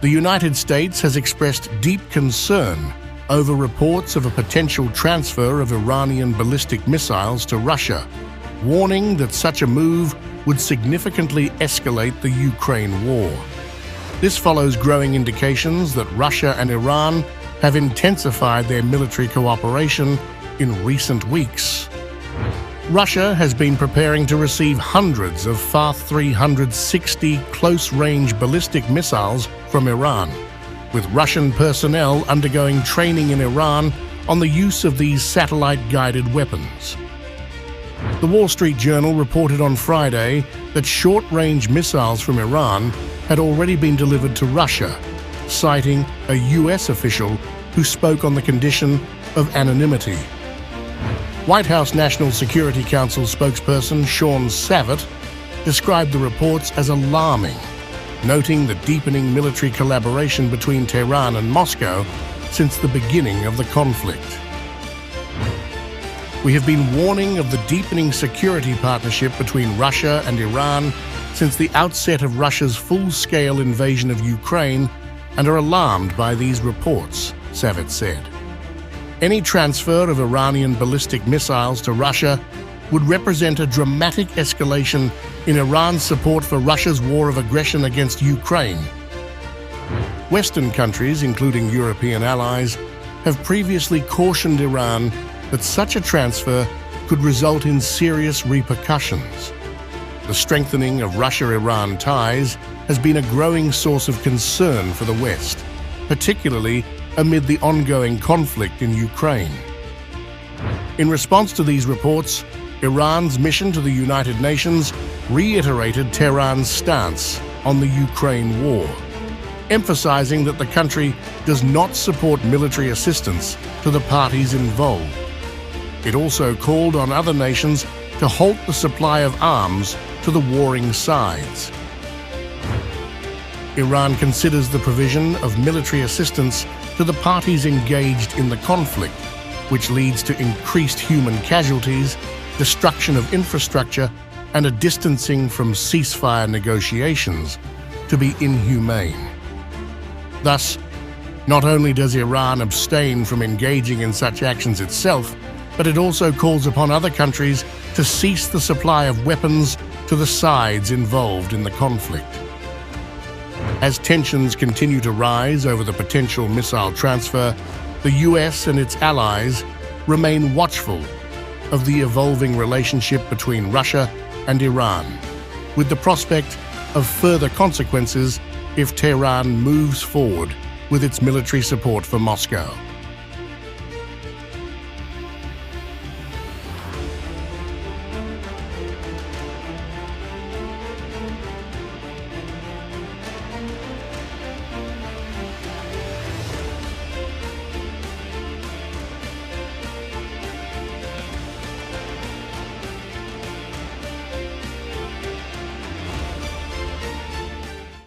The United States has expressed deep concern over reports of a potential transfer of Iranian ballistic missiles to Russia, warning that such a move would significantly escalate the Ukraine war. This follows growing indications that Russia and Iran have intensified their military cooperation in recent weeks. Russia has been preparing to receive hundreds of Fath 360 close-range ballistic missiles from Iran, with Russian personnel undergoing training in Iran on the use of these satellite-guided weapons. The Wall Street Journal reported on Friday that short-range missiles from Iran had already been delivered to Russia, citing a U.S. official who spoke on the condition of anonymity. White House National Security Council spokesperson Sean Savit described the reports as alarming, noting the deepening military collaboration between Tehran and Moscow since the beginning of the conflict. We have been warning of the deepening security partnership between Russia and Iran since the outset of Russia's full-scale invasion of Ukraine and are alarmed by these reports, Savit said. Any transfer of Iranian ballistic missiles to Russia would represent a dramatic escalation in Iran's support for Russia's war of aggression against Ukraine. Western countries, including European allies, have previously cautioned Iran that such a transfer could result in serious repercussions. The strengthening of Russia-Iran ties has been a growing source of concern for the West, particularly amid the ongoing conflict in Ukraine. In response to these reports, Iran's mission to the United Nations reiterated Tehran's stance on the Ukraine war, emphasizing that the country does not support military assistance to the parties involved. It also called on other nations to halt the supply of arms to the warring sides. Iran considers the provision of military assistance to the parties engaged in the conflict, which leads to increased human casualties, destruction of infrastructure, and a distancing from ceasefire negotiations, to be inhumane. Thus, not only does Iran abstain from engaging in such actions itself, but it also calls upon other countries to cease the supply of weapons to the sides involved in the conflict. As tensions continue to rise over the potential missile transfer, the US and its allies remain watchful of the evolving relationship between Russia and Iran, with the prospect of further consequences if Tehran moves forward with its military support for Moscow.